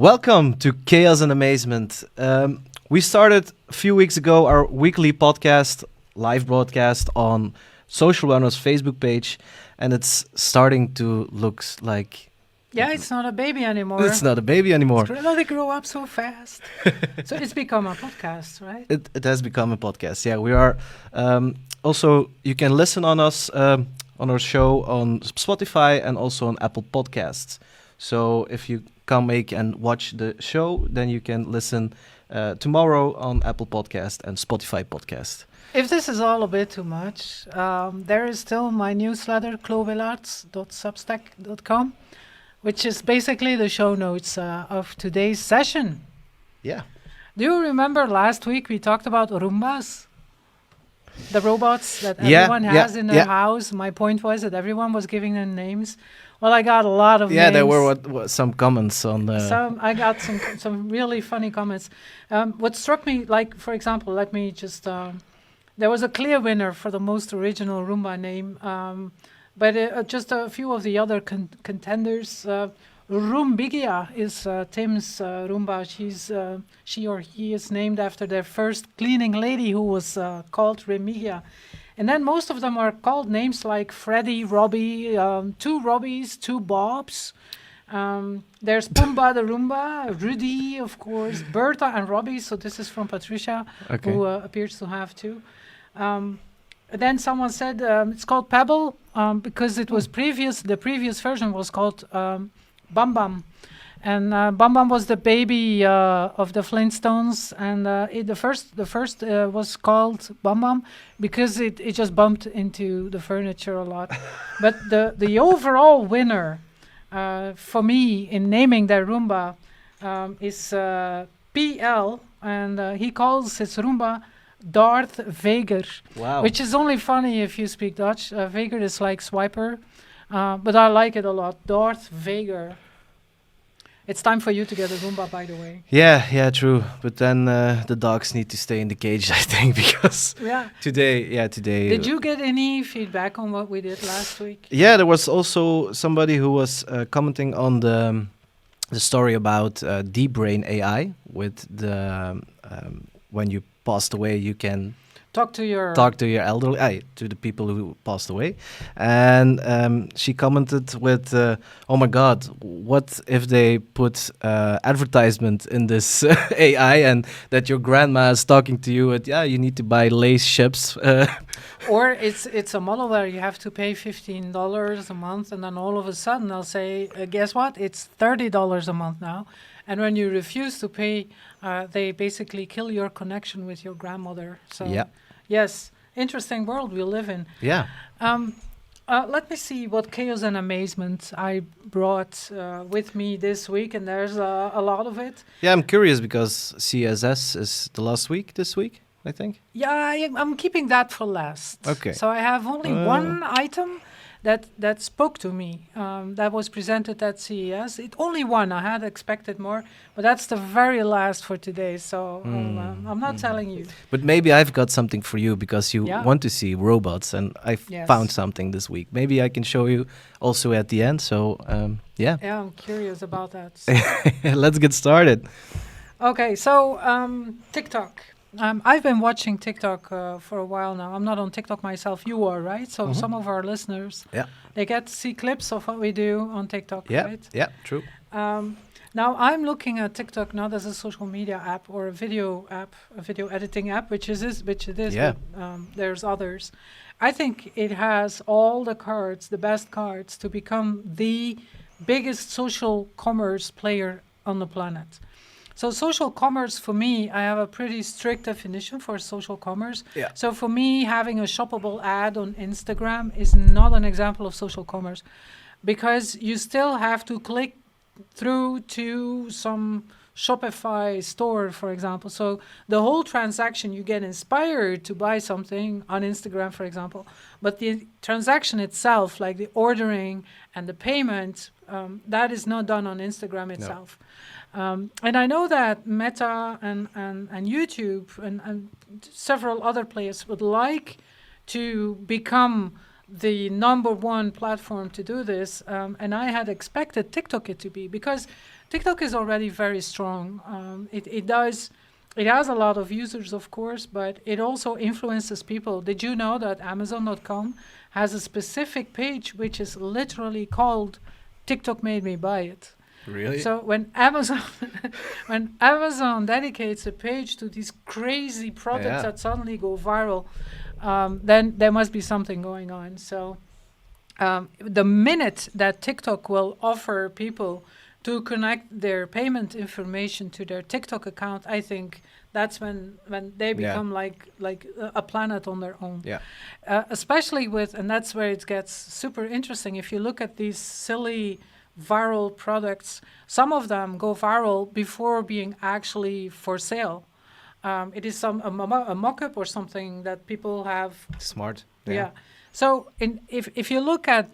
Welcome to Chaos and Amazement. We started a few weeks ago our weekly podcast, live broadcast on Social Wellness Facebook page, and it's starting to look like... Yeah, it's not a baby anymore. It's not a baby anymore. They grow up so fast. So it's become a podcast, right? It has become a podcast. Yeah, we are... also, you can listen on us, on our show on Spotify and also on Apple Podcasts. So if you come make and watch the show, then you can listen tomorrow on Apple Podcast and Spotify Podcast. If this is all a bit too much, there is still my newsletter, 𝗙𝗿𝗀cie𝗀.substack.com, which is basically the show notes of today's session. Yeah. Do you remember last week we talked about Roombas? The robots that everyone has in their house. My point was that everyone was giving them names. Well, I got a lot of names. Yeah, there were some comments on the... I got some really funny comments. What struck me, like, for example, let me just... there was a clear winner for the most original Roomba name, but just a few of the other contenders. 𝗷𝗵𝗵cie is Tim's Roomba. She or he is named after their first cleaning lady who was called 𝗷𝗵𝗵cie. And then most of them are called names like Freddy, Robbie, two Robbies, two Bobs. There's Pumba the Roomba, Rudy, of course, Bertha and Robbie. So this is from Patricia, who appears to have two. Then someone said it's called Pebble because it was the previous version was called Bam Bam. And Bam Bam was the baby of the Flintstones, and the first was called Bam Bam because it just bumped into the furniture a lot. But the overall winner for me in naming their Roomba is PL, and he calls his Roomba 𝗙𝗿𝗀cie𝗺. Wow. Which is only funny if you speak Dutch. Veger is like swiper, but I like it a lot. 𝗙𝗿𝗀𝗀cie𝗺. It's time for you to get a Roomba, by the way. Yeah, true. But then the dogs need to stay in the cage, I think, because today. Did you get any feedback on what we did last week? Yeah, there was also somebody who was commenting on the story about 𝗙𝗵𝗵_AI with the when you passed away, you can talk to your elderly, to the people who passed away. And she commented with, oh my God, what if they put advertisement in this AI and that your grandma is talking to you at, you need to buy lace chips. Or it's a model where you have to pay $15 a month, and then all of a sudden they'll say, guess what? It's $30 a month now. And when you refuse to pay, they basically kill your connection with your grandmother. So yes, interesting world we live in. Yeah. Let me see what chaos and amazement I brought with me this week, and there's a lot of it. Yeah, I'm curious because CSS is the last week this week, I think. Yeah, I'm keeping that for last. Okay. So I have only one item that spoke to me, that was presented at CES. Only one. I had expected more, but that's the very last for today. So I'm not telling you. But maybe I've got something for you because you want to see robots, and I found something this week. Maybe I can show you also at the end. So yeah, I'm curious about that. Let's get started. Okay, so TikTok. I've been watching TikTok for a while now. I'm not on TikTok myself. You are, right? So some of our listeners, they get to see clips of what we do on TikTok, right? Yeah, true. Now I'm looking at TikTok not as a social media app or a video app, a video editing app, which it is. Yeah. But, there's others. I think it has all the cards, the best cards, to become the biggest social commerce player on the planet. So social commerce, for me, I have a pretty strict definition for social commerce. Yeah. So for me, having a shoppable ad on Instagram is not an example of social commerce, because you still have to click through to some Shopify store, for example. So the whole transaction, you get inspired to buy something on Instagram, for example, but the transaction itself, like the ordering and the payment, that is not done on Instagram itself. No. And I know that Meta and YouTube and several other players would like to become the #1 platform to do this, and I had expected TikTok it to be, because TikTok is already very strong. It has a lot of users, of course, but it also influences people. Did you know that Amazon.com has a specific page which is literally called "TikTok made me buy it"? Really? So when Amazon dedicates a page to these crazy products that suddenly go viral, then there must be something going on. So the minute that TikTok will offer people to connect their payment information to their TikTok account, I think that's when they become like a planet on their own. Yeah. Especially with, and that's where it gets super interesting. If you look at these silly viral products, some of them go viral before being actually for sale. It is a mock-up or something that people have. Smart. Yeah. So if you look at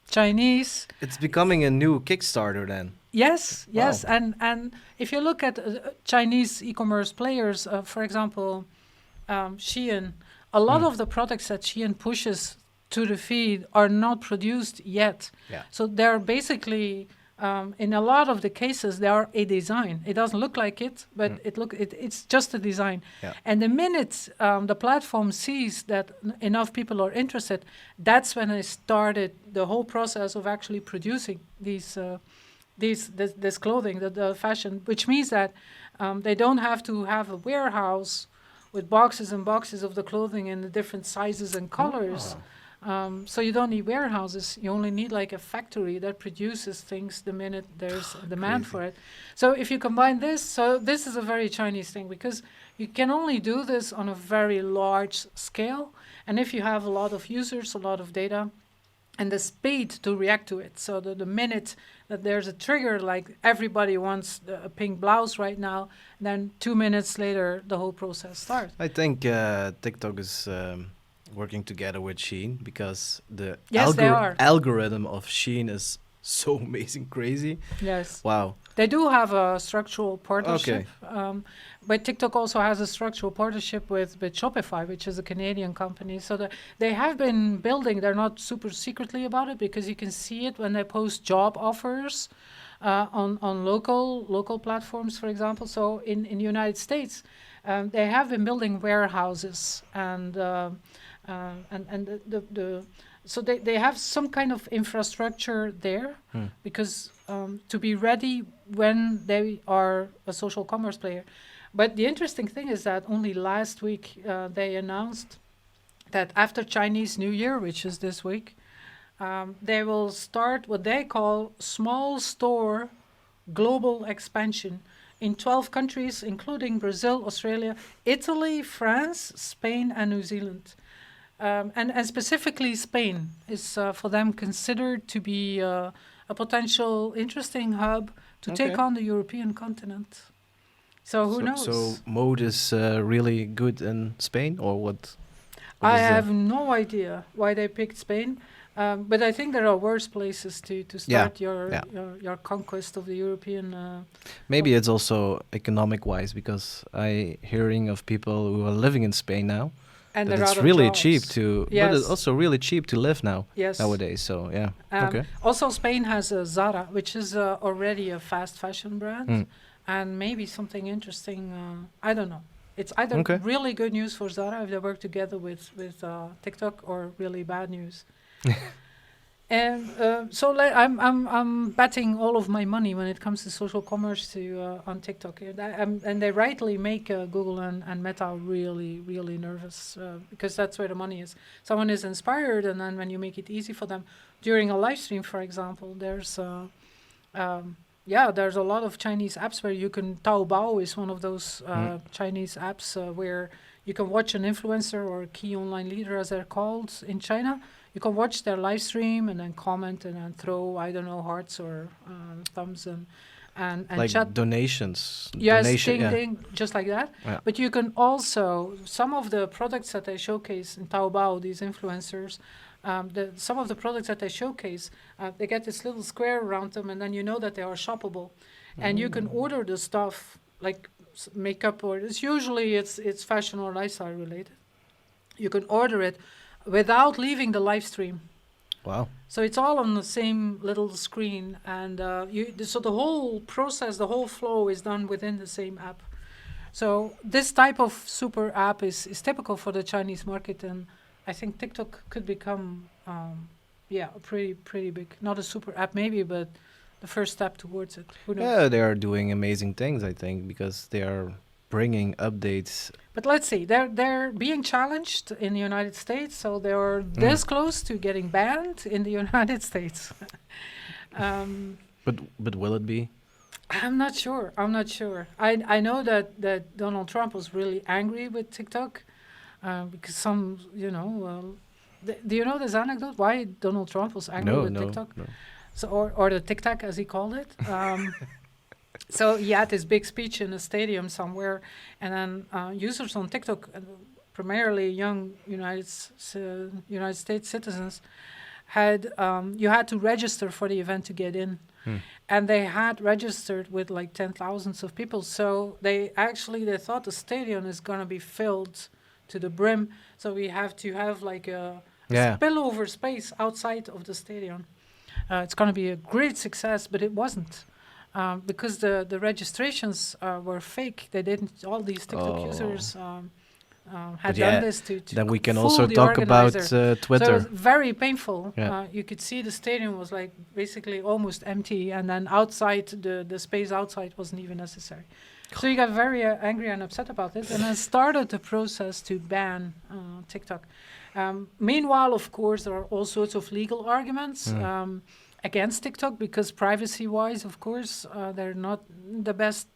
Chinese, it's becoming a new Kickstarter then. Yes, yes, Wow. and if you look at Chinese e-commerce players, for example, Shein, a lot of the products that Shein pushes to the feed are not produced yet. Yeah. So they're basically, in a lot of the cases, they are a design. It doesn't look like it, but it's just a design. Yeah. And the minute the platform sees that enough people are interested, that's when they started the whole process of actually producing this clothing, the fashion, which means that they don't have to have a warehouse with boxes and boxes of the clothing in the different sizes and colors. So you don't need warehouses. You only need like a factory that produces things the minute there's a demand for it. So if you combine this, so this is a very Chinese thing, because you can only do this on a very large scale. And if you have a lot of users, a lot of data, and the speed to react to it. So the minute that there's a trigger, like everybody wants a pink blouse right now, then 2 minutes later, the whole process starts. I think TikTok is working together with Shein, because the algorithm of Shein is so amazing, crazy. Yes. Wow. They do have a structural partnership. Okay. But TikTok also has a structural partnership with Shopify, which is a Canadian company. So they have been building. They're not super secretly about it, because you can see it when they post job offers on local platforms, for example. So in the United States, they have been building warehouses so they have some kind of infrastructure there, because to be ready when they are a social commerce player. But the interesting thing is that only last week they announced that after Chinese New Year, which is this week, they will start what they call small store global expansion in 12 countries, including Brazil, Australia, Italy, France, Spain, and New Zealand. And specifically Spain is for them considered to be a potential interesting hub to take on the European continent. So who knows? So mode is really good in Spain, or what? I have no idea why they picked Spain, but I think there are worse places to start your conquest of the European. Maybe it's also economic-wise, because I hearing of people who are living in Spain now. And it's really cheap to, but it's also really cheap to live nowadays. So Also, Spain has Zara, which is already a fast fashion brand, and maybe something interesting. I don't know. It's either really good news for Zara if they work together with TikTok, or really bad news. And so I'm betting all of my money when it comes to social commerce on TikTok. And they rightly make Google and Meta really, really nervous, because that's where the money is. Someone is inspired, and then when you make it easy for them during a live stream, for example, there's a lot of Chinese apps where you can. 𝗙𝗹ecie is one of those Chinese apps where you can watch an influencer or a key online leader, as they're called in China. You can watch their live stream and then comment and then throw, I don't know, hearts or thumbs and like chat. Donations. Yes, ding, just like that. Yeah. But you can also, some of the products that they showcase in 𝗙𝗹cie, these influencers, some of the products that they showcase, they get this little square around them, and then you know that they are shoppable. And you can order the stuff, like makeup, or it's usually it's fashion or lifestyle related. You can order it without leaving the live stream. Wow. So it's all on the same little screen, and so the whole process, the whole flow is done within the same app. So this type of super app is typical for the Chinese market, and I think TikTok could become, pretty big. Not a super app maybe, but the first step towards it. Who knows? Yeah, they are doing amazing things, I think, because they are bringing updates. But let's see, they're being challenged in the United States, so they're this close to getting banned in the United States. But will it be? I'm not sure. I know that Donald Trump was really angry with TikTok because some, do you know this anecdote? Why Donald Trump was angry with TikTok? No. So, or the TikTok, as he called it. So he had this big speech in a stadium somewhere, and then users on TikTok, primarily young United States citizens, you had to register for the event to get in. And they had registered with like 10,000 of people. So they thought the stadium is going to be filled to the brim. So we have to have like a spillover space outside of the stadium. It's going to be a great success, but it wasn't. Because the registrations were fake. They didn't, all these TikTok users had done this to then we can fool also the talk about organizer. Twitter. So it was very painful. Yeah. You could see the stadium was like basically almost empty, and then outside, the space outside wasn't even necessary. So he got very angry and upset about it, and then started the process to ban TikTok. Meanwhile, of course, there are all sorts of legal arguments against TikTok, because privacy-wise, of course, they're not the best,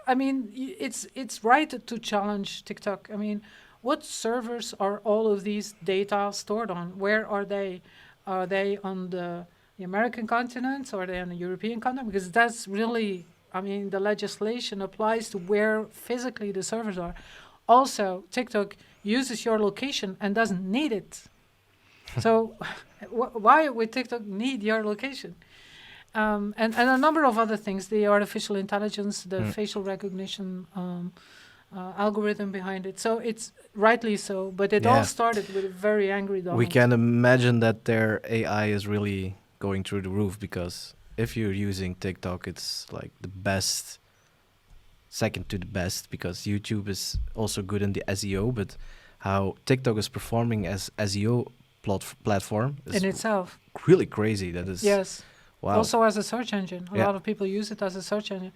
I mean, it's right to challenge TikTok. I mean, what servers are all of these data stored on? Where are they? Are they on the American continent, or are they on the European continent? Because that's really, I mean, the legislation applies to where physically the servers are. Also, TikTok uses your location and doesn't need it. So why would TikTok need your location? And a number of other things, the artificial intelligence, the facial recognition algorithm behind it. So it's rightly so, but it all started with a very angry Donald. We can imagine that their AI is really going through the roof, because if you're using TikTok, it's like the best, second to the best, because YouTube is also good in the SEO, but how TikTok is performing as SEO platform is in itself really crazy. That is wow. Also as a search engine, a lot of people use it as a search engine,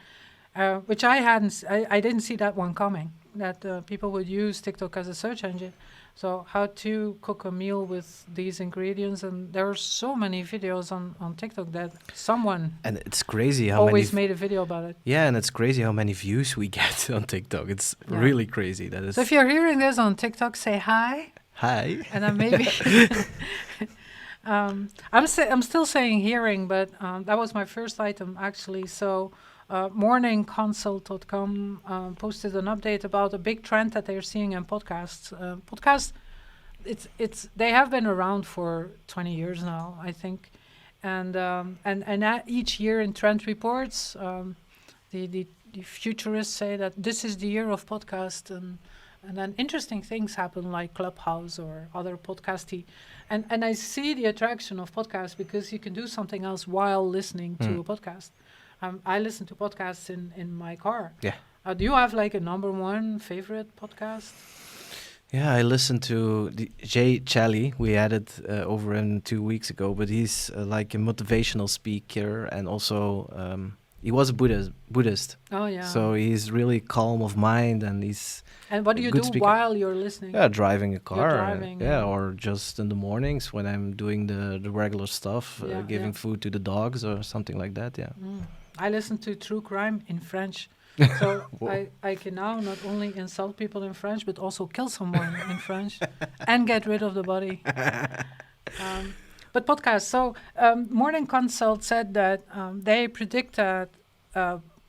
which I didn't see that one coming, that people would use TikTok as a search engine. So how to cook a meal with these ingredients, and there are so many videos on TikTok that someone and it's crazy how always made a video about it. Yeah, and it's crazy how many views we get on TikTok. It's really crazy. That is. So if you're hearing this on TikTok, say hi. Hi. And then maybe I'm still saying hearing, but that was my first item actually. So 𝗏𝗏consult.com posted an update about a big trend that they're seeing in podcasts. Podcasts, they have been around for 20 years now, I think, and each year in trend reports, the futurists say that this is the year of podcast, and then interesting things happen like Clubhouse or other podcasty. And I see the attraction of podcasts because you can do something else while listening to a podcast. I listen to podcasts in my car. Yeah. Do you have like a number one favorite podcast? Yeah, I listened to the 𝗙𝗍cie. We had it over him 2 weeks ago, but he's like a motivational speaker, and also he was a Buddhist. Oh yeah. So he's really calm of mind, and he's. And what do you do while you're listening? Yeah, driving a car. You're driving, or just in the mornings when I'm doing the regular stuff, giving food to the dogs or something like that. Yeah. I listen to true crime in French. So I can now not only insult people in French, but also kill someone in French and get rid of the body. But podcasts. So Morning Consult said that they predict that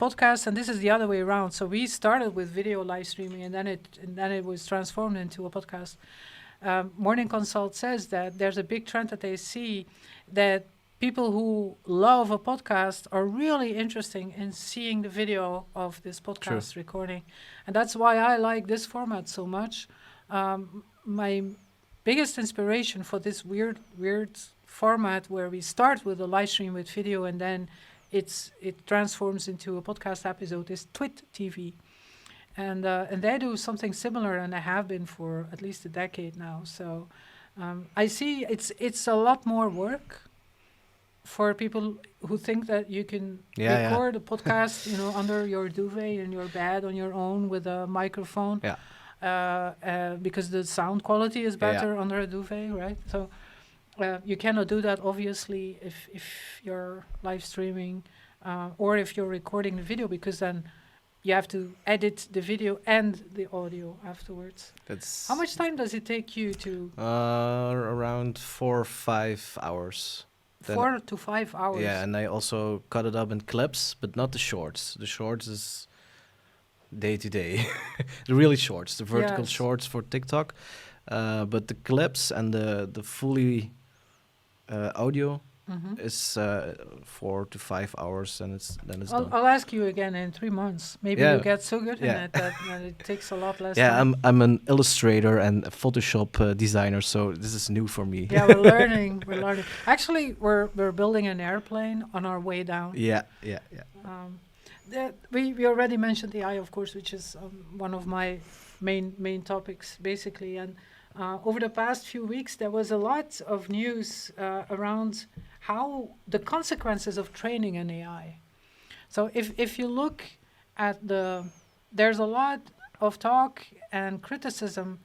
podcasts, and this is the other way around. So we started with video live streaming, and then it was transformed into a podcast. Morning Consult says that there's a big trend that they see that people who love a podcast are really interested in seeing the video of this podcast recording. And that's why I like this format so much. my biggest inspiration for this weird format where we start with a live stream with video and then it transforms into a podcast episode is Twit TV. And they do something similar, and they have been for at least a decade now. So I see it's a lot more work for people who think that you can record a podcast, under your duvet in your bed on your own with a microphone. Because the sound quality is better under a duvet, right? So you cannot do that, obviously, if you're live streaming or if you're recording the video, because then you have to edit the video and the audio afterwards. How much time does it take you to? Around 4 or 5 hours. 4 to 5 hours. Yeah, and I also cut it up in clips, but not the shorts. The shorts is day to day. The really shorts, the vertical shorts for TikTok. But the clips and the fully audio is 4 to 5 hours, and it's done. I'll ask you again in 3 months. Maybe you get so good in it that it takes a lot less time. I'm an illustrator and a Photoshop designer, so this is new for me. Yeah, we're learning. Actually, we're building an airplane on our way down. Yeah. We already mentioned AI, of course, which is one of my main topics, basically. And over the past few weeks, there was a lot of news around how the consequences of training an AI. So if you look at there's a lot of talk and criticism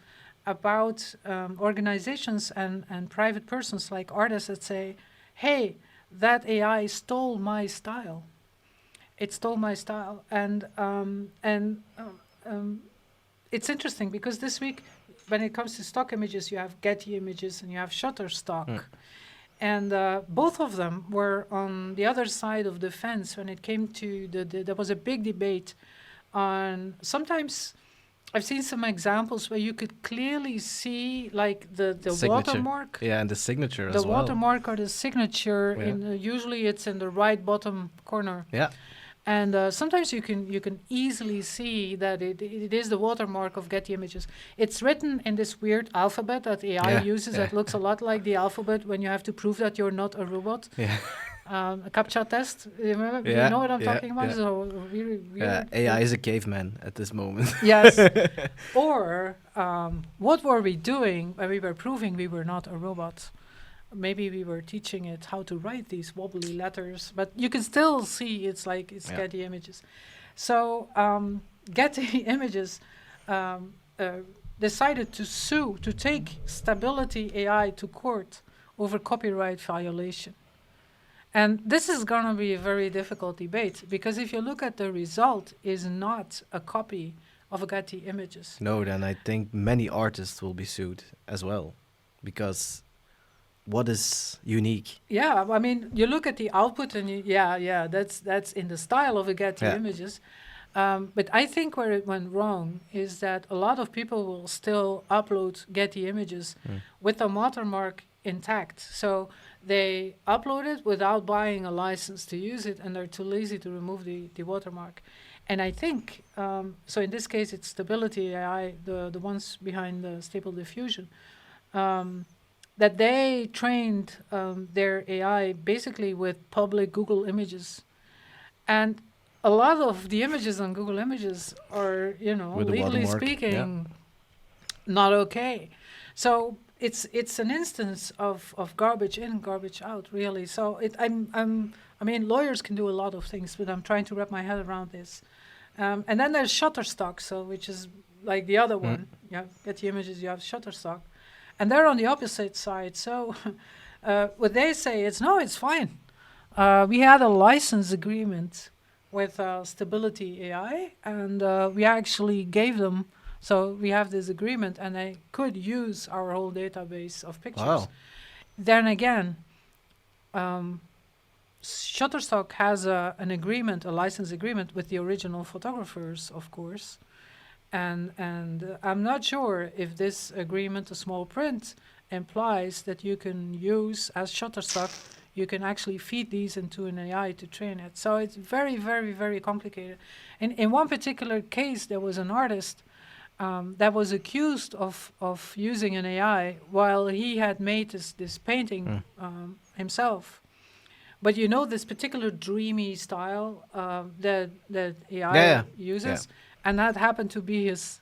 about organizations and private persons like artists that say, hey, that AI stole my style. It stole my style. And it's interesting because this week, when it comes to stock images, you have Getty images and you have Shutterstock. And both of them were on the other side of the fence when it came to there was a big debate on, sometimes I've seen some examples where you could clearly see like the watermark. Yeah, and the signature as well. The watermark or the signature, usually it's in the right bottom corner. Yeah. And sometimes you can easily see that it is the watermark of Getty Images. It's written in this weird alphabet that AI uses that looks a lot like the alphabet when you have to prove that you're not a robot. Yeah. A CAPTCHA test. You know what I'm talking about? Yeah. So really weird. AI is a caveman at this moment. Yes. Or what were we doing when we were proving we were not a robot? Maybe we were teaching it how to write these wobbly letters, but you can still see it's Getty Images. So Getty Images decided to take Stability AI to court over copyright violation. And this is going to be a very difficult debate, because if you look at the result, is not a copy of a Getty Images. No, then I think many artists will be sued as well, because what is unique? Yeah, I mean, you look at the output and that's in the style of a Getty Images. But I think where it went wrong is that a lot of people will still upload Getty Images with the watermark intact. So they upload it without buying a license to use it, and they're too lazy to remove the watermark. And I think, so in this case, it's Stability AI, the ones behind the Stable Diffusion, that they trained their AI basically with public Google images. And a lot of the images on Google Images are, legally speaking, not okay. So it's an instance of garbage in, garbage out, really. So I mean, lawyers can do a lot of things, but I'm trying to wrap my head around this. And then there's Shutterstock, which is like the other one. You have Getty Images, you have Shutterstock. And they're on the opposite side. So what they say is, no, it's fine. We had a license agreement with Stability AI, and we actually gave them, so we have this agreement, and they could use our whole database of pictures. Wow. Then again, Shutterstock has an agreement, a license agreement with the original photographers, of course. And I'm not sure if this agreement, a small print, implies that you can use, as Shutterstock, you can actually feed these into an AI to train it. So it's very, very, very complicated. In one particular case, there was an artist that was accused of using an AI while he had made this painting himself. But you know, this particular dreamy style that AI uses, and that happened to be his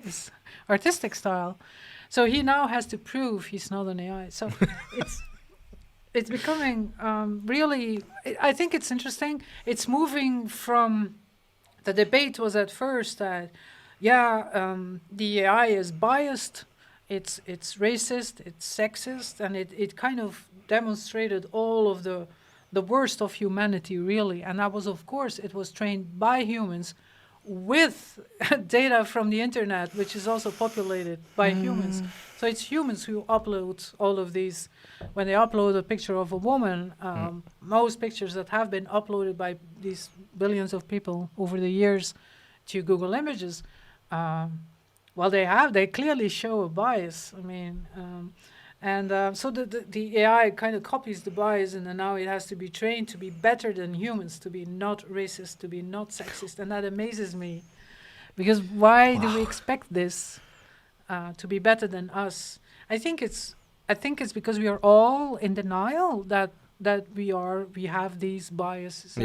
his artistic style. So he now has to prove he's not an AI. So it's becoming really. I think it's interesting. It's moving from the debate was at first that the AI is biased, it's racist, it's sexist, and it kind of demonstrated all of the worst of humanity, really. And that was, of course, it was trained by humans with data from the internet, which is also populated by humans. So it's humans who upload all of these. When they upload a picture of a woman, most pictures that have been uploaded by these billions of people over the years to Google Images, they clearly show a bias. I mean, so the AI kind of copies the bias, and then now it has to be trained to be better than humans, to be not racist, to be not sexist, and that amazes me, because why do we expect this to be better than us? I think it's because we are all in denial that we have these biases.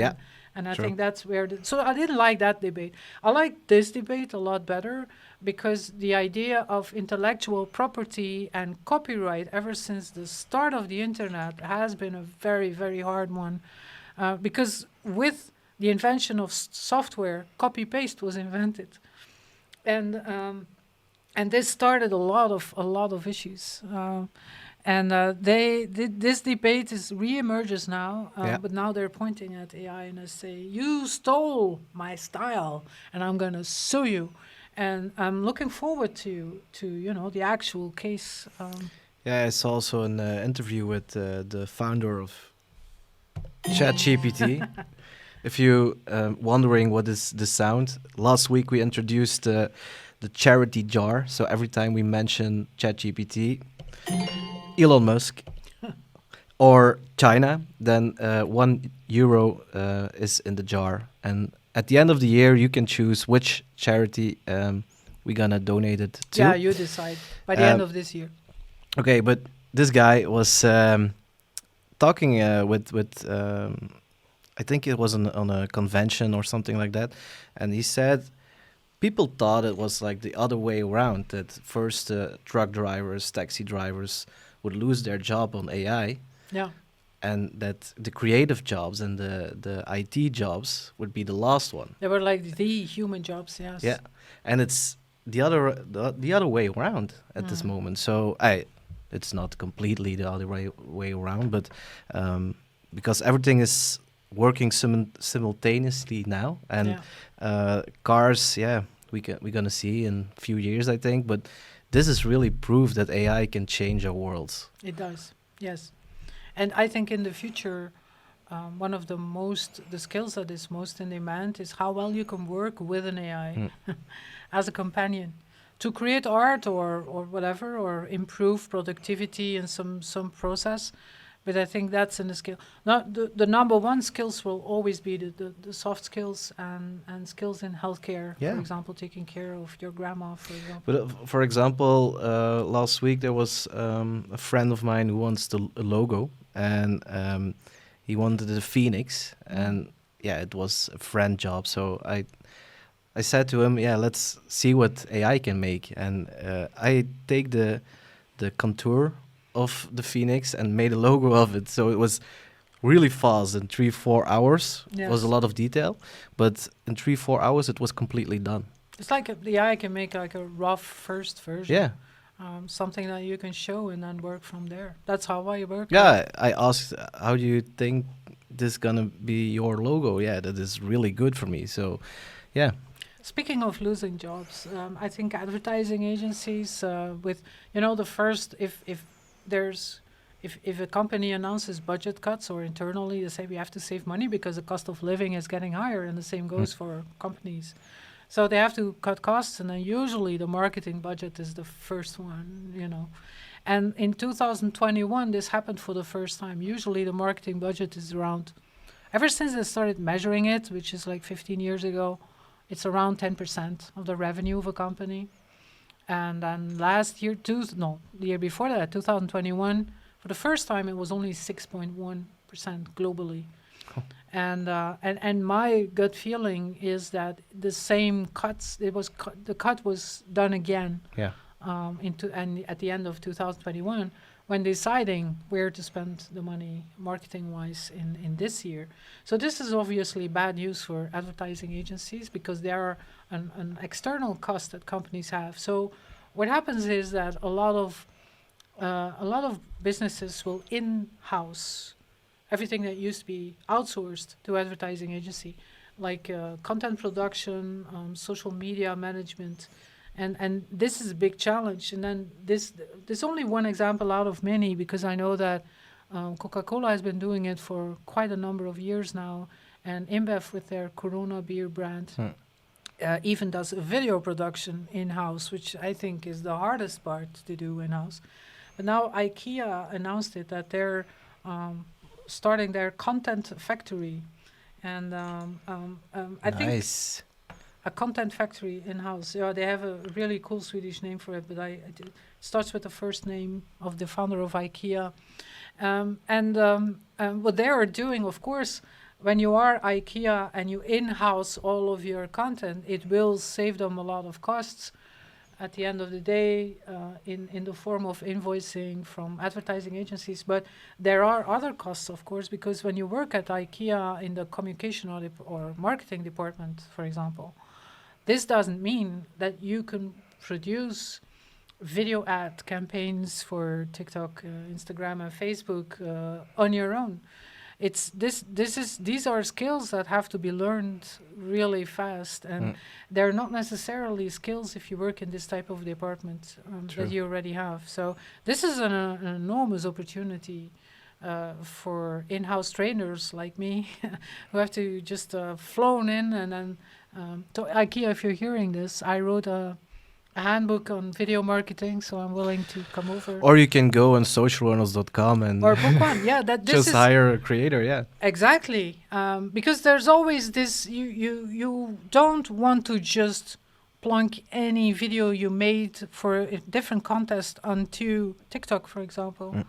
And I think that's where so I didn't like that debate. I like this debate a lot better, because the idea of intellectual property and copyright ever since the start of the internet has been a very, very hard one, because with the invention of software, copy-paste was invented, and this started a lot of issues. This debate re-emerges now, but now they're pointing at AI and they say, "You stole my style, and I'm going to sue you." And I'm looking forward to the actual case. I saw also an interview with the founder of ChatGPT. If you wondering what is the sound, last week we introduced the charity jar. So every time we mention ChatGPT, Elon Musk, or China, then €1 is in the jar. And at the end of the year, you can choose which charity we're going to donate it to. Yeah, you decide by the end of this year. Okay, but this guy was talking with I think it was on a convention or something like that. And he said people thought it was like the other way around, that first truck drivers, taxi drivers would lose their job on AI. Yeah. And that the creative jobs and the IT jobs would be the last one. They were like the human jobs, yes. Yeah, and it's the other way around at this moment. So it's not completely the other way around, but because everything is working simultaneously now, and cars, we're gonna see in a few years, I think. But this is really proof that AI can change our worlds. It does, yes. And I think in the future, one of the skills that is most in demand is how well you can work with an AI as a companion to create art or whatever, or improve productivity in some process. But I think that's in the skill. Now, the number one skills will always be the soft skills and skills in healthcare. For example, taking care of your grandma, for example. But for example, last week there was a friend of mine who wants a logo, and he wanted a phoenix, and it was a friend job. So I said to him, let's see what AI can make, and I take the contour of the phoenix and made a logo of it. So it was really fast in 3-4 hours. Yes. It was a lot of detail, but in 3-4 hours it was completely done. It's like the AI can make like a rough first version. Yeah. Something that you can show and then work from there. That's how I work. Yeah, I asked, how do you think this is gonna be your logo? Yeah, that is really good for me. So, yeah. Speaking of losing jobs, I think advertising agencies with, the first, if a company announces budget cuts, or internally they say we have to save money because the cost of living is getting higher, and the same goes for companies. So they have to cut costs, and then usually the marketing budget is the first one, And in 2021, this happened for the first time. Usually the marketing budget is around, ever since they started measuring it, which is like 15 years ago, it's around 10% of the revenue of a company. And then last year, the year before that, 2021, for the first time, it was only 6.1% globally. Oh. And my gut feeling is that the same cuts, the cut was done again. Yeah. And at the end of 2021, when deciding where to spend the money marketing-wise in this year. So this is obviously bad news for advertising agencies because they are an external cost that companies have. So what happens is that a lot of businesses will in-house everything that used to be outsourced to advertising agency, like content production, social media management. And this is a big challenge. And then this only one example out of many, because I know that Coca-Cola has been doing it for quite a number of years now. And InBev with their Corona beer brand even does a video production in-house, which I think is the hardest part to do in-house. But now Ikea announced it that they're starting their content factory. And I think a content factory in-house. Yeah, they have a really cool Swedish name for it, but it starts with the first name of the founder of IKEA. What they are doing, of course, when you are IKEA and you in-house all of your content, it will save them a lot of costs at the end of the day in the form of invoicing from advertising agencies. But there are other costs, of course, because when you work at IKEA in the communication or marketing department, for example, this doesn't mean that you can produce video ad campaigns for TikTok, Instagram, and Facebook on your own. These are skills that have to be learned really fast, and they're not necessarily skills if you work in this type of department that you already have. So this is an enormous opportunity for in-house trainers like me who have to just flown in and then to IKEA. If you're hearing this, I wrote a handbook on video marketing, so I'm willing to come over. Or you can go on socialrunners.com and or book one. Yeah, just hire a creator. Yeah, exactly. Because there's always this. You don't want to just plunk any video you made for a different contest onto TikTok, for example.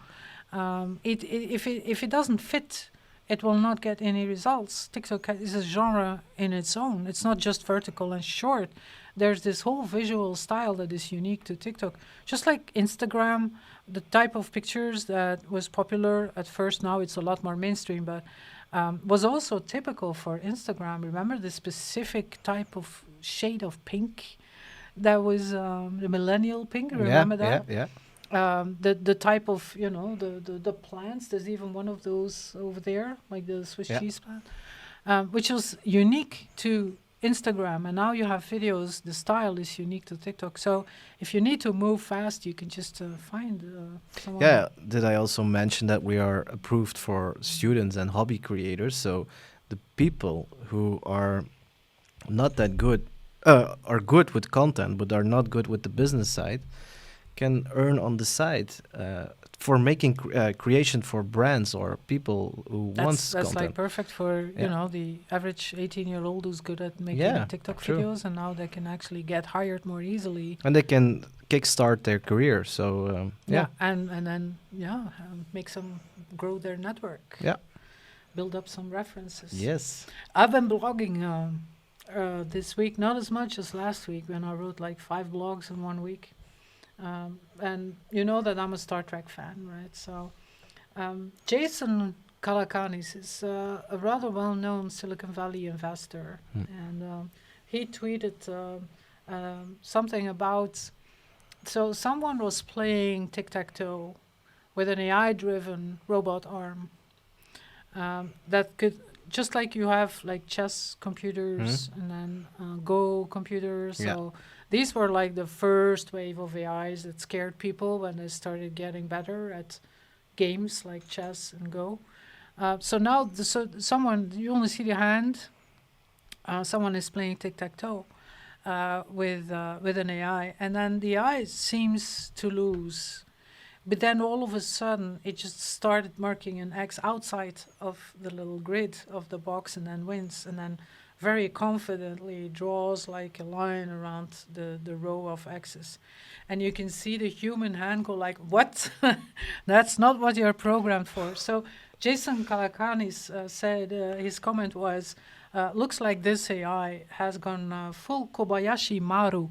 If it doesn't fit, it will not get any results. TikTok is a genre in its own. It's not just vertical and short. There's this whole visual style that is unique to TikTok. Just like Instagram, the type of pictures that was popular at first, now it's a lot more mainstream, but was also typical for Instagram. Remember the specific type of shade of pink that was the millennial pink? Remember that? Yeah. The type of, the plants. There's even one of those over there, like the Swiss cheese plant, which was unique to Instagram. And now you have videos. The style is unique to TikTok. So if you need to move fast, you can just find someone. Yeah. Did I also mention that we are approved for students and hobby creators? So the people who are not that good, are good with content, but are not good with the business side, can earn on the side for making creation for brands or people who wants that's content. Like perfect for the average 18-year-old who's good at making TikTok videos, and now they can actually get hired more easily. And they can kickstart their career. So and then make some grow their network. Yeah, build up some references. Yes, I've been blogging this week, not as much as last week when I wrote like 5 blogs in 1 week. And you know that I'm a Star Trek fan, right? So Jason Calacanis is a rather well-known Silicon Valley investor. And he tweeted something about... So someone was playing tic-tac-toe with an AI-driven robot arm that could... Just like you have like chess computers and then Go computers. So these were like the first wave of AIs that scared people when they started getting better at games like chess and Go. So now someone, you only see the hand, someone is playing tic-tac-toe with an AI, and then the AI seems to lose. But then all of a sudden, it just started marking an X outside of the little grid of the box and then wins. And then very confidently draws like a line around the row of X's. And you can see the human hand go like, what? That's not what you're programmed for. So Jason Calacanis said, his comment was, looks like this AI has gone full Kobayashi Maru.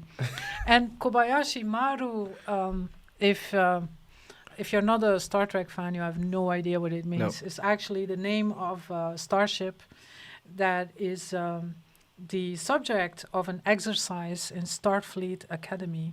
And Kobayashi Maru, if you're not a Star Trek fan, you have no idea what it means. No. It's actually the name of a starship that is the subject of an exercise in Starfleet Academy.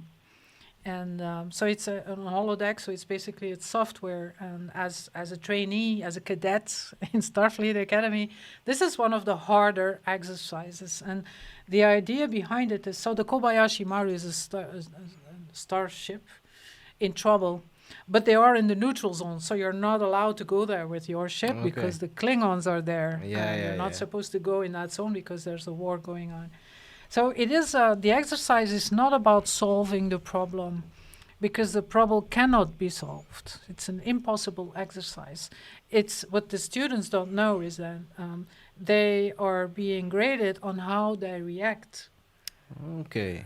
And so it's on a holodeck, so it's basically it's software. And as a trainee, as a cadet in Starfleet Academy, this is one of the harder exercises. And the idea behind it is, so the Kobayashi Maru is a starship in trouble, but they are in the neutral zone, so you're not allowed to go there with your ship because the Klingons are there. You're not supposed to go in that zone because there's a war going on. So it is, the exercise is not about solving the problem, because the problem cannot be solved. It's an impossible exercise. It's what the students don't know is that they are being graded on how they react. Okay.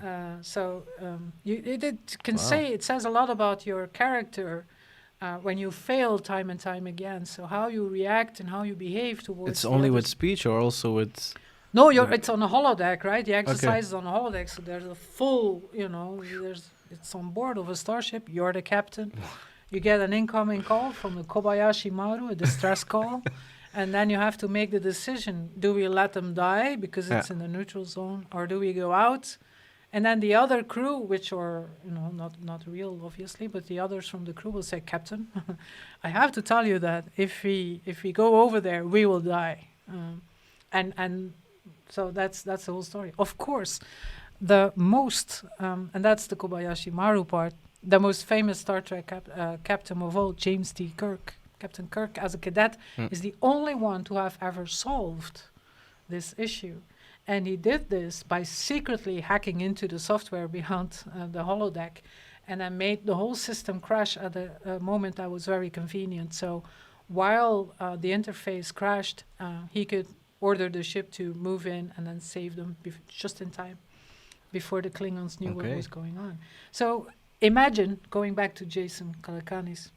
It can say, it says a lot about your character when you fail time and time again. So how you react and how you behave towards. It's only with speech or also with. No, it's on a holodeck, right? The exercise is on a holodeck, so there's a full, it's on board of a starship. You're the captain. You get an incoming call from the Kobayashi Maru, a distress call, and then you have to make the decision: do we let them die because it's in the neutral zone, or do we go out? And then the other crew, which are not real, obviously, but the others from the crew will say, "Captain, I have to tell you that if we go over there, we will die." And so that's the whole story. Of course, the most, and that's the Kobayashi Maru part, the most famous Star Trek captain of all, James T. Kirk, Captain Kirk, as a cadet, is the only one to have ever solved this issue. And he did this by secretly hacking into the software behind the holodeck, and then made the whole system crash at a moment that was very convenient. So while the interface crashed, he could order the ship to move in and then save them just in time before the Klingons knew what was going on. So imagine, going back to Jason Calacanis,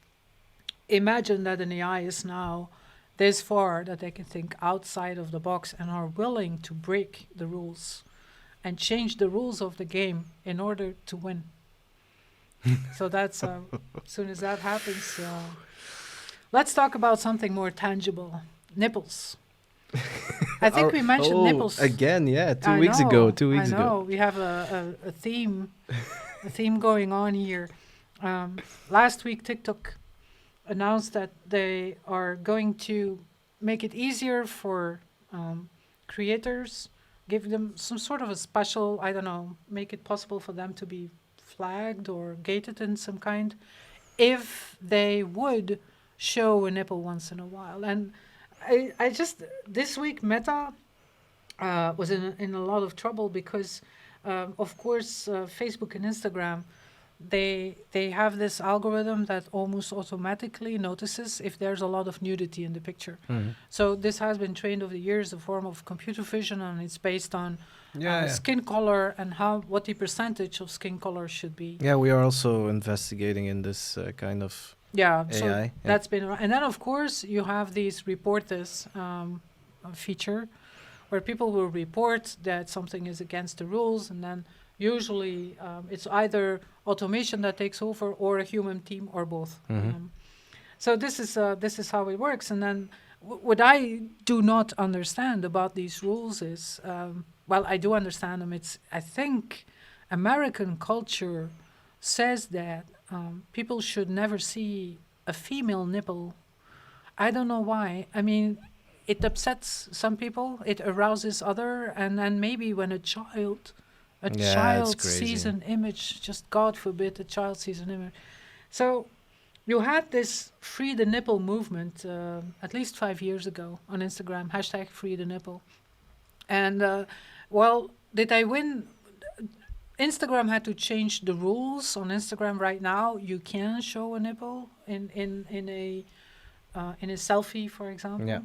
imagine that an AI is now this far that they can think outside of the box and are willing to break the rules and change the rules of the game in order to win. So that's, as soon as that happens, let's talk about something more tangible. Nipples. I think we mentioned nipples again. Yeah, 2 weeks ago. 2 weeks ago. I know. We have a theme, going on here. Last week, TikTok announced that they are going to make it easier for creators, give them some sort of a special, make it possible for them to be flagged or gated in some kind, if they would show a nipple once in a while. And I just, this week, Meta was in a lot of trouble because, of course, Facebook and Instagram, they have this algorithm that almost automatically notices if there's a lot of nudity in the picture. So this has been trained over the years, a form of computer vision, and it's based on skin color and what the percentage of skin color should be. Yeah, we are also investigating in this kind of AI. So that's been around. And then, of course, you have these report this feature where people will report that something is against the rules, and then usually it's either automation that takes over or a human team or both. So this is how it works. And then what I do not understand about these rules is, I do understand them. I think American culture says that people should never see a female nipple. I don't know why. I mean, it upsets some people. It arouses other, and then maybe when a child sees an image, just God forbid, a child sees an image. So you had this Free the Nipple movement at least 5 years ago on Instagram, #FreeTheNipple. And did I win? Instagram had to change the rules on Instagram right now. You can show a nipple in a selfie, for example.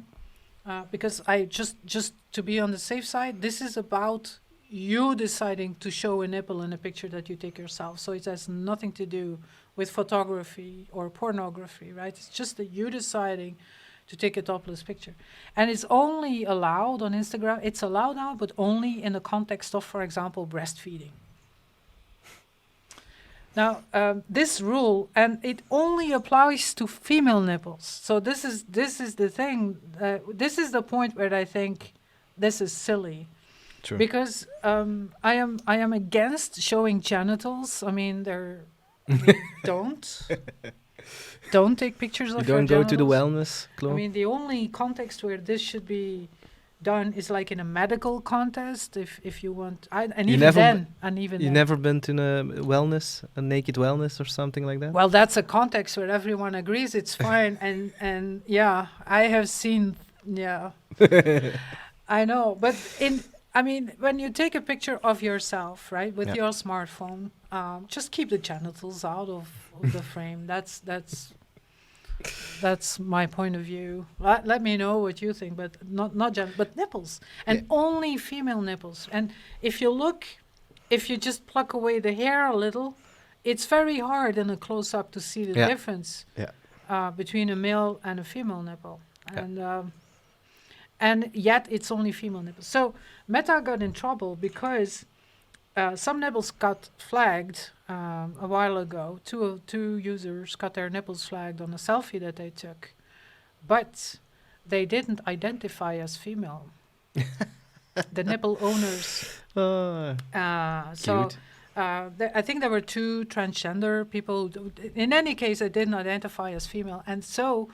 because I just to be on the safe side, this is about you deciding to show a nipple in a picture that you take yourself. So it has nothing to do with photography or pornography, right? It's just that you deciding to take a topless picture. And it's only allowed on Instagram. It's allowed now, but only in the context of, for example, breastfeeding. Now, this rule, and it only applies to female nipples. So this is the thing. This is the point where I think this is silly. True. Because I am against showing genitals. I mean, don't take pictures of You don't your go to the genitals. wellness club? I mean, the only context where this should be done is like in a medical contest, if you want. You never been to a naked wellness or something like that? Well, that's a context where everyone agrees it's fine, and yeah, I have seen, yeah, I know, but when you take a picture of yourself, right, with your smartphone, just keep the genitals out of the frame. That's my point of view. Let me know what you think, but not but nipples, and only female nipples. And if you just pluck away the hair a little, it's very hard in a close-up to see the difference between a male and a female nipple. And yet it's only female nipples. So Meta got in trouble because some nipples got flagged a while ago. Two users got their nipples flagged on a selfie that they took, but they didn't identify as female. The nipple owners. I think there were two transgender people. In any case, they didn't identify as female, and so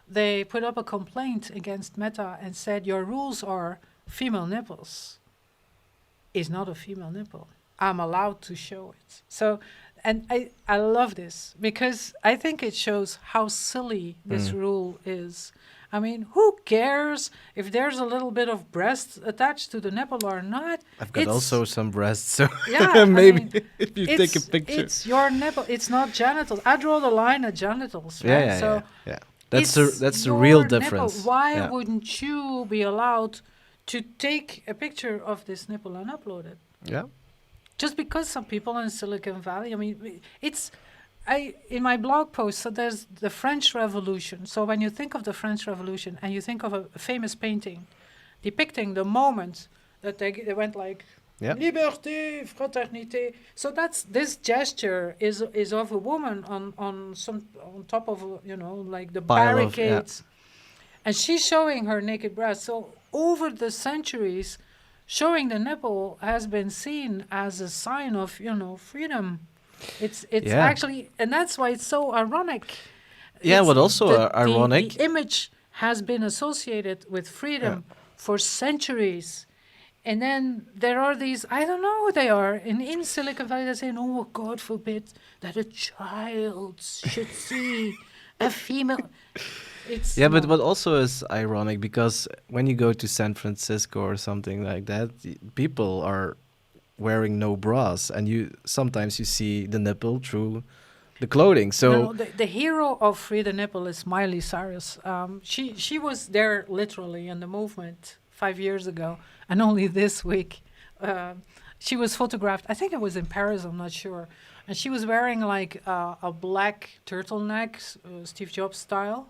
they put up a complaint against Meta and said, your rules are female nipples is not a female nipple. I'm allowed to show it. So, and I love this because I think it shows how silly this rule is. I mean, who cares if there's a little bit of breast attached to the nipple or not? I've got also some breasts, so yeah, maybe if you take a picture. It's your nipple. It's not genitals. I draw the line at genitals, right? Yeah. That's the real difference. Nipple. Why wouldn't you be allowed to take a picture of this nipple and upload it? Yeah. Just because some people in Silicon Valley, I mean, in my blog post, so there's the French Revolution. So when you think of the French Revolution and you think of a famous painting depicting the moment that they went like, liberté, fraternité. So this gesture is of a woman on top of, like the barricades. And she's showing her naked breast. So over the centuries, showing the nipple has been seen as a sign of, freedom. It's actually, and that's why it's so ironic. Yeah, but also ironic. The image has been associated with freedom for centuries. And then there are these, I don't know who they are, in Silicon Valley, they're saying, oh, God forbid that a child should see a female. But also is ironic because when you go to San Francisco or something like that, people are wearing no bras, and sometimes you see the nipple through the clothing. So the hero of Free the Nipple is Miley Cyrus. She was there literally in the movement 5 years ago, and only this week she was photographed. I think it was in Paris, I'm not sure, and she was wearing like a black turtleneck, Steve Jobs style.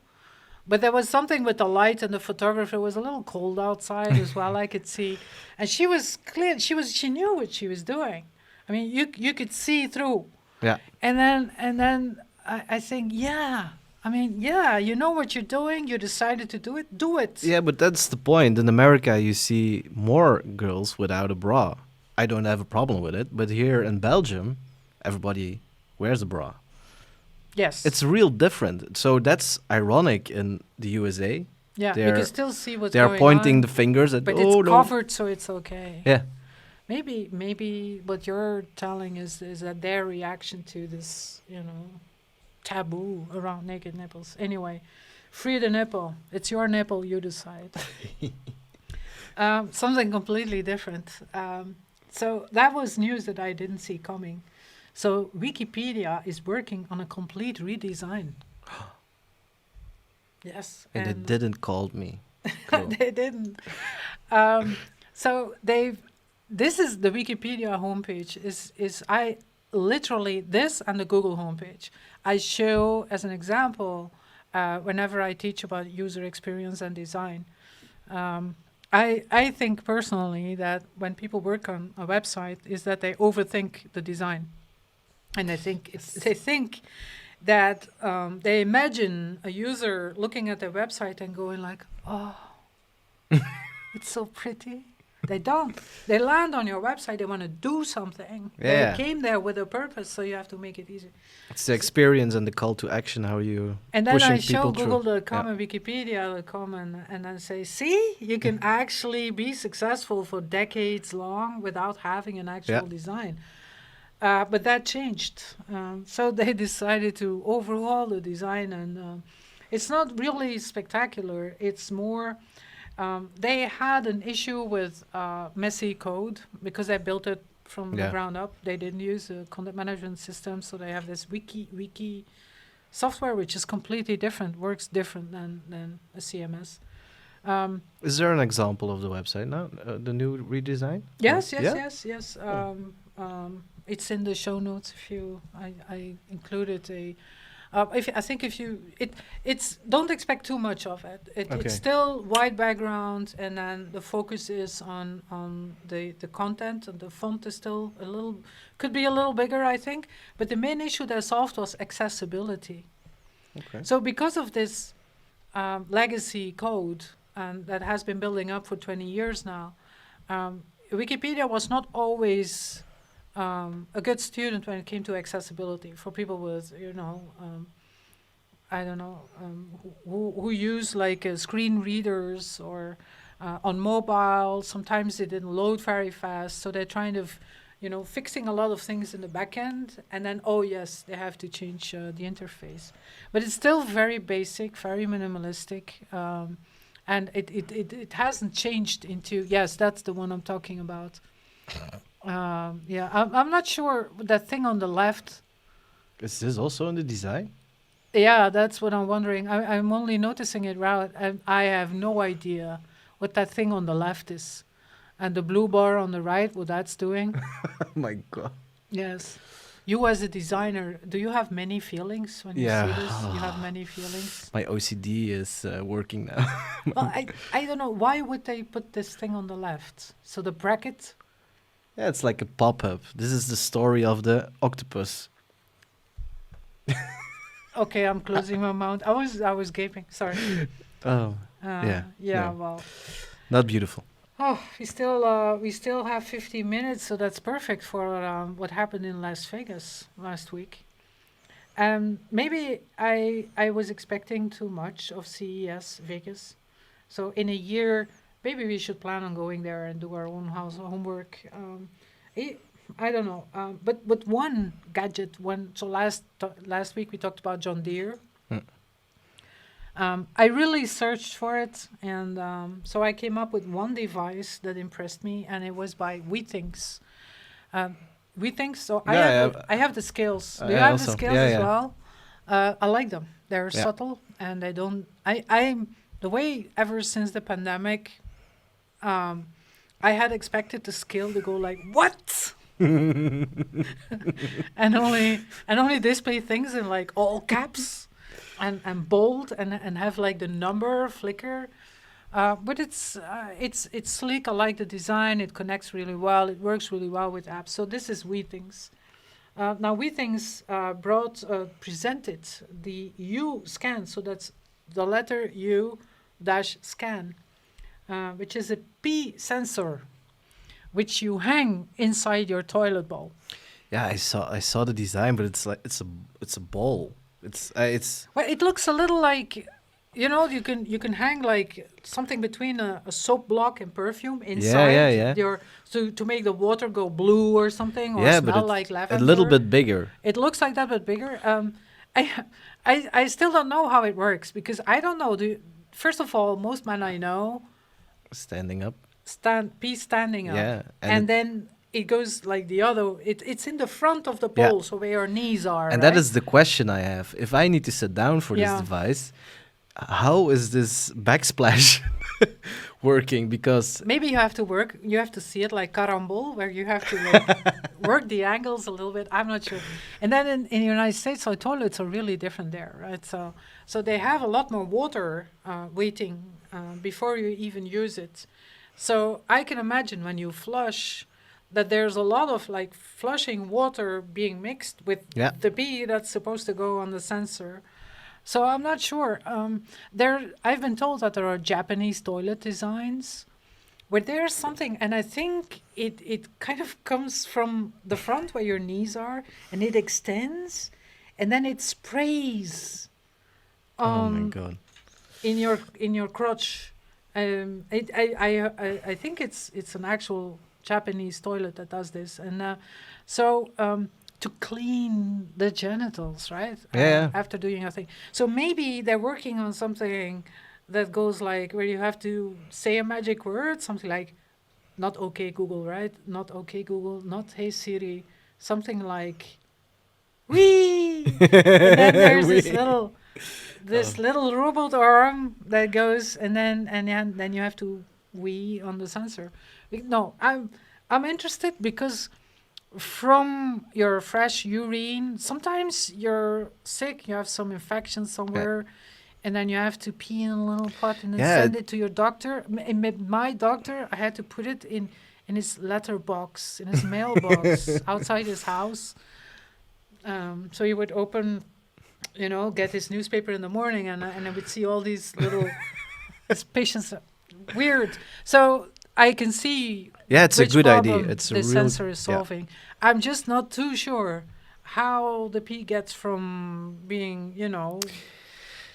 But there was something with the light and the photographer. It was a little cold outside as well, I could see. And she was clear. She knew what she was doing. I mean, you could see through. Yeah. And then I think, you know what you're doing. You decided to do it. Do it. Yeah, but that's the point. In America, you see more girls without a bra. I don't have a problem with it. But here in Belgium, everybody wears a bra. Yes. It's real different. So that's ironic in the USA. Yeah, you can still see what's they going on. They are pointing the fingers at, but it's covered, so it's okay. Yeah. Maybe what you're telling is that their reaction to this, taboo around naked nipples. Anyway, free the nipple. It's your nipple, you decide. Something completely different. So that was news that I didn't see coming. So Wikipedia is working on a complete redesign. Yes. And it didn't call me. Cool. They didn't. So this is the Wikipedia homepage. Is I literally this and the Google homepage. I show as an example whenever I teach about user experience and design. I think personally that when people work on a website is that they overthink the design, and they think that they imagine a user looking at their website and going like, oh, it's so pretty. They don't. They land on your website. They want to do something. Yeah. They came there with a purpose, so you have to make it easy. It's the experience and the call to action, how you And then pushing I show people Google.com and Wikipedia.com and then say, see, you can actually be successful for decades long without having an actual design. But that changed. So they decided to overhaul the design, and it's not really spectacular. It's more, they had an issue with messy code because they built it from the ground up. They didn't use a content management system, so they have this wiki software, which is completely different, works different than a CMS. Is there an example of the website now, the new redesign? Yes. It's in the show notes. If you, I included a. It's don't expect too much of it. It's still white background, and then the focus is on the content, and the font is still could be a little bigger, I think. But the main issue they solved was accessibility. Okay. So because of this legacy code that has been building up for 20 years now, Wikipedia was not always a good student when it came to accessibility for people with, I don't know, who use like screen readers or on mobile. Sometimes they didn't load very fast, so they're trying to, fixing a lot of things in the back end, and then they have to change the interface. But it's still very basic, very minimalistic, and it hasn't changed into that's the one I'm talking about. I'm not sure that thing on the left. Is this also in the design? Yeah, that's what I'm wondering. I'm only noticing it right, and I have no idea what that thing on the left is. And the blue bar on the right, what that's doing. Oh my God. Yes. You as a designer, do you have many feelings when you see this? You have many feelings? My OCD is working now. Well, I don't know. Why would they put this thing on the left? So the bracket... Yeah, it's like a pop-up. This is the story of the octopus. Okay, I'm closing my mouth. I was gaping. Sorry. Oh. Yeah. Well. Not beautiful. Oh, we still have 50 minutes, so that's perfect for what happened in Las Vegas last week. Maybe I was expecting too much of CES Vegas, so in a year. Maybe we should plan on going there and do our own homework. I don't know. But one gadget. So last week we talked about John Deere. I really searched for it, and so I came up with one device that impressed me, and it was by Withings. Withings. So I have the scales. Do you have the scales as well? I like them. They're subtle, and they don't. I'm the way ever since the pandemic. I had expected the scale to go like, what? and only display things in like all caps and bold and have like the number flicker. But it's sleek. I like the design. It connects really well. It works really well with apps. So this is Withings. Now Withings presented the U-Scan. So that's the letter U-Scan. Which is a P sensor, which you hang inside your toilet bowl. Yeah, I saw the design, but it's like it's a bowl. It's Well, it looks a little like, you can hang like something between a soap block and perfume inside your to make the water go blue or something, or smell like lavender. A little bit bigger. It looks like that, but bigger. I still don't know how it works because I don't know. First of all, most men I know. Standing up. Standing up. Yeah. And then it goes like the other. It's in the front of the bowl, so where your knees are. And that is the question I have. If I need to sit down for this device, how is this backsplash working because Maybe you have to work. You have to see it like 𝗙𝗿𝗀cie, where you have to like work the angles a little bit. I'm not sure. And then in the United States, so toilets are really different there, right? So they have a lot more water waiting before you even use it. So I can imagine when you flush that there's a lot of like flushing water being mixed with the pee that's supposed to go on the sensor. So I'm not sure. I've been told that there are Japanese toilet designs where there's something, and I think it kind of comes from the front where your knees are, and it extends, and then it sprays oh my god. in your crotch. I think it's an actual Japanese toilet that does this, and to clean the genitals, right? After doing a thing. So maybe they're working on something that goes like where you have to say a magic word, something like, not okay Google, right? Not okay Google, not hey Siri, something like, wee. And then there's this little robot arm that goes, and then you have to wee on the sensor. No, I'm interested because from your fresh urine, sometimes you're sick, you have some infection somewhere, and then you have to pee in a little pot and then send it to your doctor. My doctor, I had to put it in his letterbox, in his mailbox outside his house. So he would open, get his newspaper in the morning, and I would see all these little his patients. Weird. So I can see it's a good idea. It's the sensor is solving. I'm just not too sure how the pee gets from being,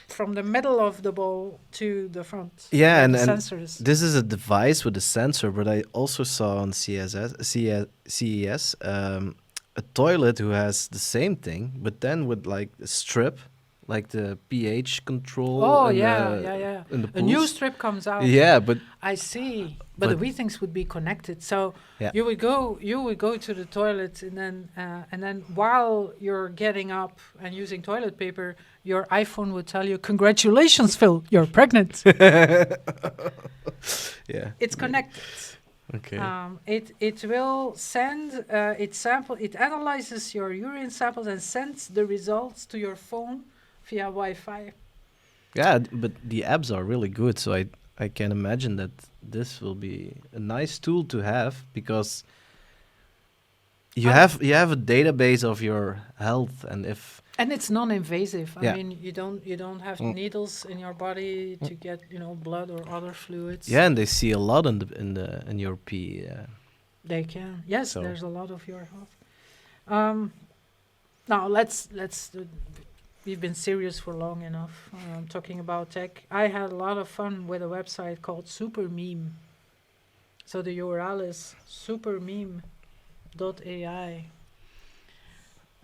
from the middle of the bowl to the front. Yeah, and sensors. This is a device with a sensor, but I also saw on CES a toilet who has the same thing, but then with like a strip, like the pH control. Oh, and, yeah. A new strip comes out. Yeah, but I see. But the Withings would be connected. So you would go to the toilet, and then while you're getting up and using toilet paper, your iPhone would tell you, "Congratulations, Phil, you're pregnant." It's connected. Okay. It will send it analyzes your urine samples and sends the results to your phone via Wi-Fi. Yeah, but the apps are really good, so I can imagine that this will be a nice tool to have, because you have a database of your health, and it's non-invasive. I mean, you don't have needles in your body to get blood or other fluids. Yeah, and they see a lot in your pee. They can. Yes, there's a lot of your health. Now let's. We've been serious for long enough talking about tech. I had a lot of fun with a website called Supermeme. So the URL is Supermeme.ai.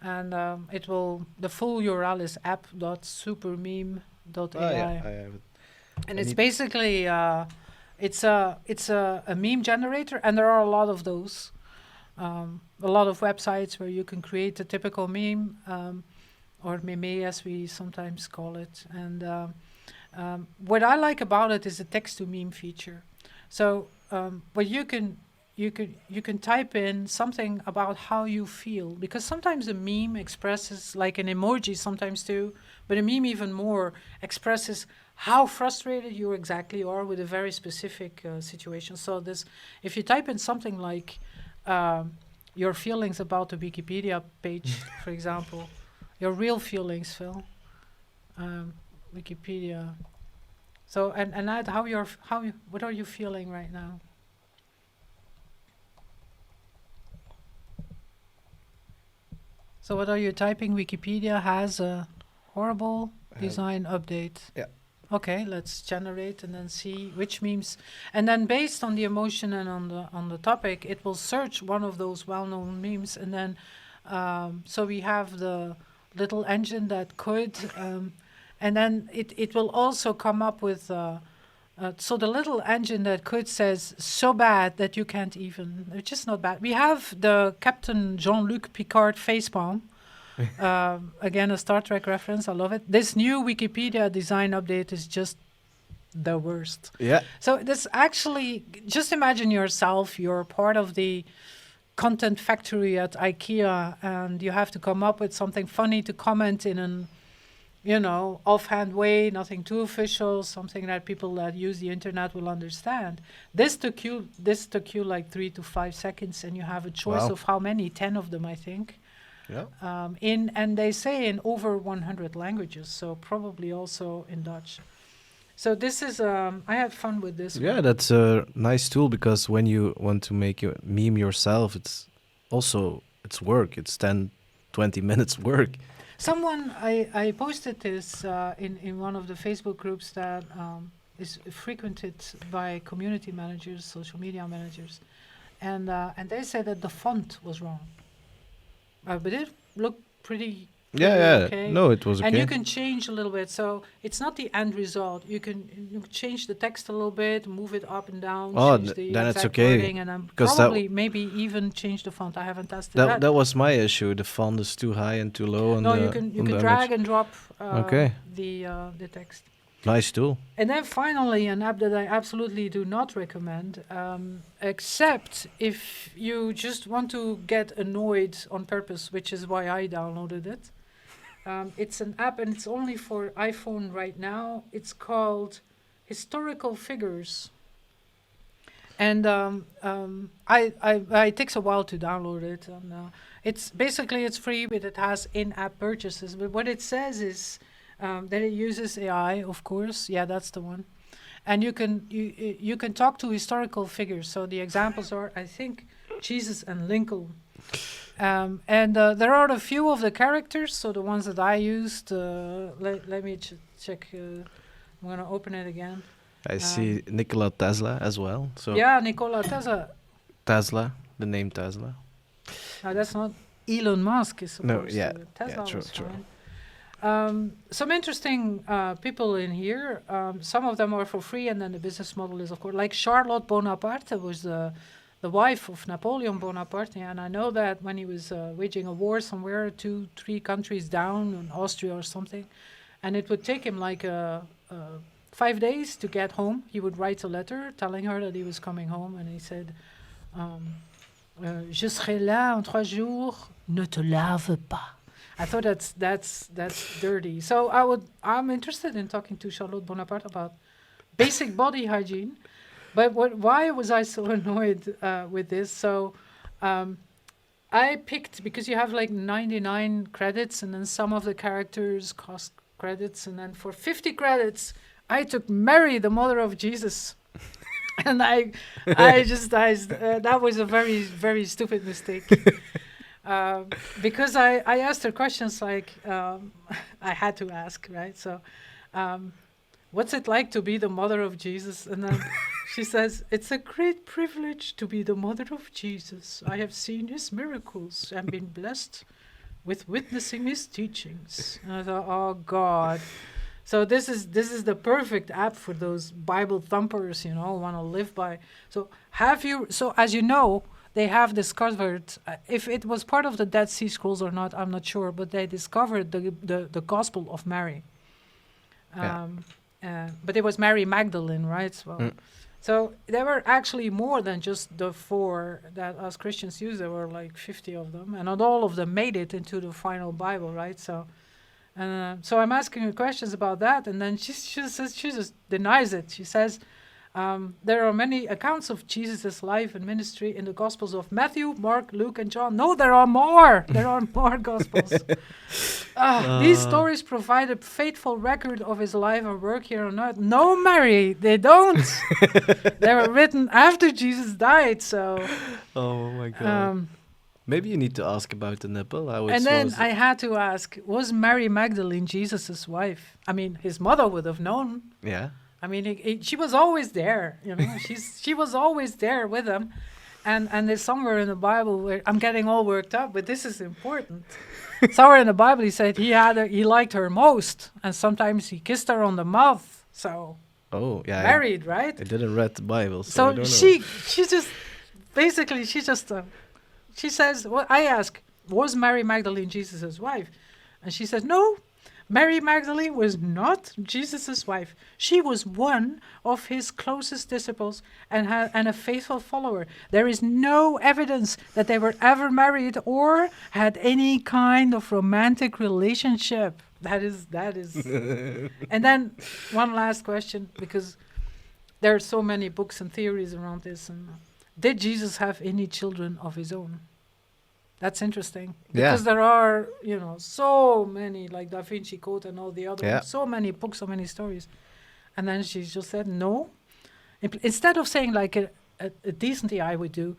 And the full URL is app.supermeme.ai. I have it. And it's basically, it's a meme generator, and there are a lot of those. A lot of websites where you can create a typical meme, or meme as we sometimes call it. And what I like about it is the text to meme feature. So what you can type in something about how you feel, because sometimes a meme expresses, like an emoji sometimes too, but a meme even more expresses how frustrated you exactly are with a very specific situation. So if you type in something like your feelings about the Wikipedia page, for example, your real feelings, Phil, Wikipedia. So and add what are you feeling right now? So what are you typing? Wikipedia has a horrible design update. Yeah. Okay, let's generate and then see which memes. And then based on the emotion and on the topic, it will search one of those well-known memes. And then so we have the little engine that could, and then it will also come up with, so the little engine that could says, so bad that you can't even, it's just not bad. We have the Captain Jean-Luc Picard facepalm. Again, a Star Trek reference, I love it. This new Wikipedia design update is just the worst. Yeah. So this actually, just imagine yourself, you're part of the content factory at IKEA, and you have to come up with something funny to comment in an, offhand way, nothing too official, something that people that use the internet will understand. This took you like 3 to 5 seconds, and you have a choice of how many, 10 of them, I think. Yeah. And they say in over 100 languages, so probably also in Dutch. So this is, I had fun with this. Yeah, that's a nice tool, because when you want to make a meme yourself, it's work. It's 10, 20 minutes work. Someone, I posted this in one of the Facebook groups that is frequented by community managers, social media managers. And they said that the font was wrong. But it looked pretty okay. No, it was okay. And you can change a little bit. So it's not the end result. You can change the text a little bit, move it up and down. Change the then it's exact okay. wording, and then probably maybe even change the font. I haven't tested that. That was my issue. The font is too high and too low. You can drag and drop the text. Nice tool. And then finally, an app that I absolutely do not recommend, except if you just want to get annoyed on purpose, which is why I downloaded it. It's an app, and it's only for iPhone right now. It's called Historical Figures. And it takes a while to download it. And it's free, but it has in-app purchases. But what it says is that it uses AI, of course. Yeah, that's the one. And you can talk to historical figures. So the examples are, I think, Jesus and Lincoln. And there are a few of the characters. So the ones that I used, let me check. I'm going to open it again. I see Nikola Tesla as well. So yeah, Nikola Tesla. Tesla, the name Tesla. No, that's not Elon Musk. Is supposed to. Tesla true, was true. fine. Some interesting people in here. Some of them are for free, and then the business model is, of course, like Charlotte Bonaparte was the wife of Napoleon Bonaparte, and I know that when he was waging a war somewhere 2-3 countries down in Austria or something, and it would take him like 5 days to get home. He would write a letter telling her that he was coming home, and he said, "Je serai là en 3 jours. Ne te lave pas." I thought that's dirty. So I'm interested in talking to Charlotte Bonaparte about basic body hygiene. But why was I so annoyed with this? So I picked, because you have like 99 credits, and then some of the characters cost credits, and then for 50 credits, I took Mary, the mother of Jesus. And that was a very, very stupid mistake. Because I asked her questions like, I had to ask, right? So, what's it like to be the mother of Jesus? And then she says, "It's a great privilege to be the mother of Jesus. I have seen his miracles and been blessed with witnessing his teachings." And I thought, oh God. So this is the perfect app for those Bible thumpers, want to live by. So as you know, they have discovered, if it was part of the Dead Sea Scrolls or not, I'm not sure, but they discovered the Gospel of Mary. But it was Mary Magdalene, right? So there were actually more than just the 4 that us Christians use. There were like 50 of them, and not all of them made it into the final Bible, right? So I'm asking her questions about that, and then she just denies it. She says, there are many accounts of Jesus' life and ministry in the Gospels of Matthew, Mark, Luke, and John. No, there are more. There are more Gospels. These stories provide a faithful record of his life and work here on earth. No, Mary, they don't. They were written after Jesus died. So. Oh my God. Maybe you need to ask about the nipple. And then I had to ask, was Mary Magdalene Jesus' wife? I mean, his mother would have known. Yeah. I mean, she was always there, she was always there with him. And there's somewhere in the Bible where I'm getting all worked up, but this is important. Somewhere in the Bible, he said he liked her most, and sometimes he kissed her on the mouth. So, married, right? I didn't read the Bible, so I don't know. she just, basically, she says, well, I ask, was Mary Magdalene Jesus' wife? And she said, no, Mary Magdalene was not Jesus' wife. She was one of his closest disciples and a faithful follower. There is no evidence that they were ever married or had any kind of romantic relationship. That is. And then one last question, because there are so many books and theories around this. And did Jesus have any children of his own? That's interesting, because there are, so many, like 𝗙𝗵𝘀 𝗀 and all the other ones, so many books, so many stories. And then she just said no. Instead of saying like a decent AI would do,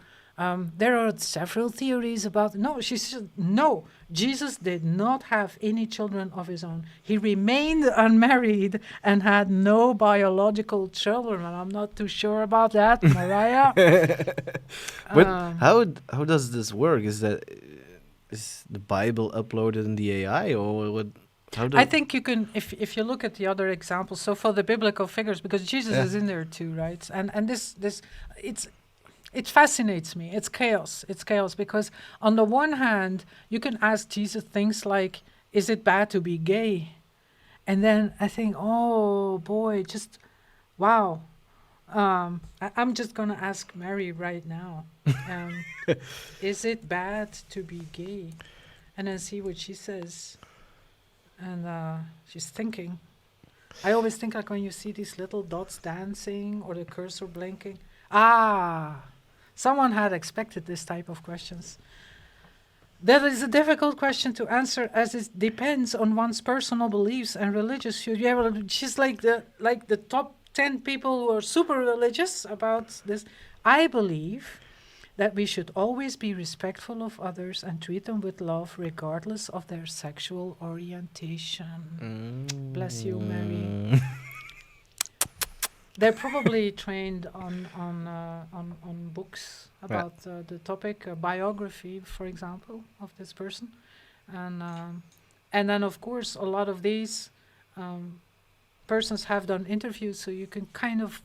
there are several theories about, no, she said, no, Jesus did not have any children of his own. He remained unmarried and had no biological children. And I'm not too sure about that, Mariah. But how does this work? Is the Bible uploaded in the AI, or what? I think you can, if you look at the other examples, so for the biblical figures, because Jesus is in there too, right? And it fascinates me. It's chaos. It's chaos because on the one hand, you can ask Jesus things like, is it bad to be gay? And then I think, oh boy, just, wow. I'm just going to ask Mary right now. Is it bad to be gay? And then see what she says. And she's thinking. I always think like when you see these little dots dancing or the cursor blinking. Someone had expected this type of questions. That is a difficult question to answer, as it depends on one's personal beliefs and religious views. Yeah, she's like the top 10 people who are super religious about this. I believe that we should always be respectful of others and treat them with love, regardless of their sexual orientation. Bless you, Mary. They're probably trained on books about the topic, a biography, for example, of this person, and then of course a lot of these persons have done interviews, so you can kind of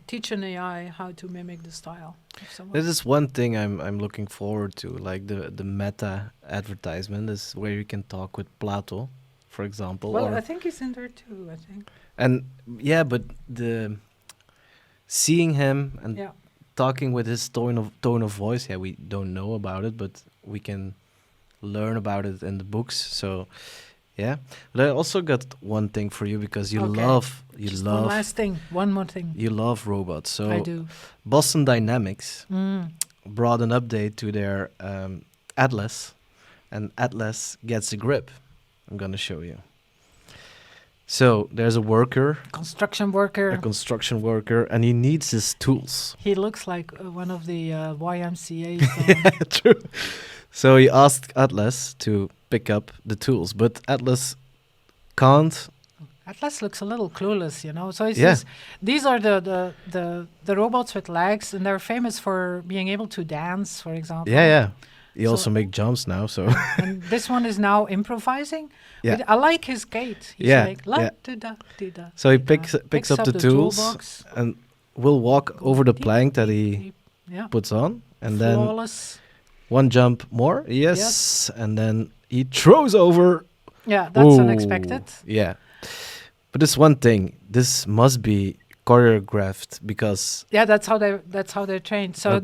teach an AI how to mimic the style of someone. This is one thing I'm looking forward to, like the meta advertisement is where you can talk with Plato, for example. Well, I think he's in there too, I think. And yeah, but the seeing him and talking with his tone of voice, we don't know about it, but we can learn about it in the books. So yeah, but I also got one thing for you, because you love one last thing, one more thing. You love robots. So I do. Boston Dynamics brought an update to their Atlas, and Atlas gets a grip. I'm gonna show you. So there's a construction worker, and he needs his tools. He looks like one of the YMCA. Yeah, true. So he asked Atlas to pick up the tools, but Atlas can't. Atlas looks a little clueless, So it's just, these are the robots with legs, and they're famous for being able to dance, for example. Yeah. He also make jumps now, so. And this one is now improvising. Yeah. I like his gait. He's like, So he picks up the tools and will walk over the plank that he puts on, and flawless. Then one jump more, yes, and then he throws over. Yeah, that's unexpected. Yeah, but this one thing, this must be choreographed, because that's how they're trained. So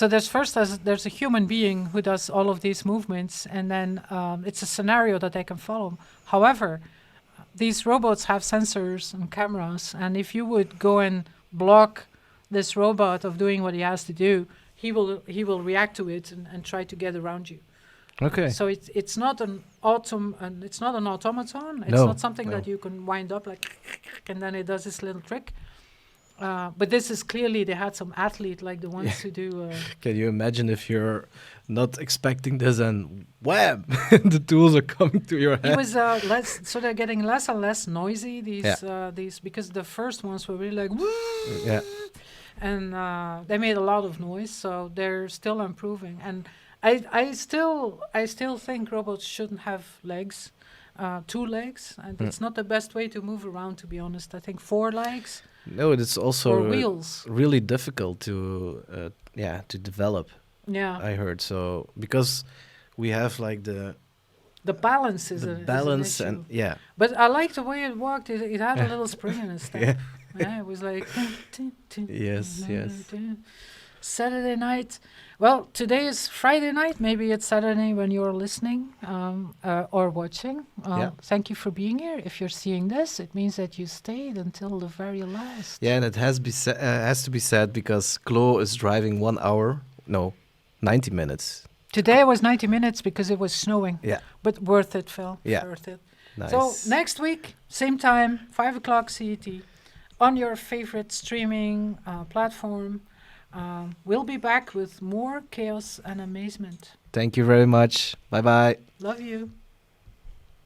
there's a human being who does all of these movements, and then it's a scenario that they can follow. However, these robots have sensors and cameras, and if you would go and block this robot of doing what he has to do, he will react to it and try to get around you. Okay. So it's not an automaton. It's not something that you can wind up like, and then it does this little trick. But this is clearly, they had some athlete like the ones who do. Can you imagine if you're not expecting this and wham, the tools are coming to your head? It was so they're getting less and less noisy. These because the first ones were really like woo, and they made a lot of noise. So they're still improving, and I still think robots shouldn't have legs, 2 legs, and it's not the best way to move around. To be honest, I think 4 legs. No, it's also wheels. Really difficult to develop. Yeah, I heard so, because we have like the The balance is the an balance issue. and yeah. But I liked the way it walked. It had a little spring in its step. Yeah. Yeah, it was like Yes, yes. Saturday night. Well, today is Friday night. Maybe it's Saturday when you're listening or watching. Yeah. Thank you for being here. If you're seeing this, it means that you stayed until the very last. Yeah, and it has to be said because 𝗏 is driving 1 hour, no, 90 minutes. Today was 90 minutes because it was snowing. Yeah. But worth it, Phil. Yeah. Worth it. Nice. So next week, same time, 5 o'clock CET, on your favorite streaming platform. We'll be back with more chaos and amazement. Thank you very much. Bye-bye. Love you.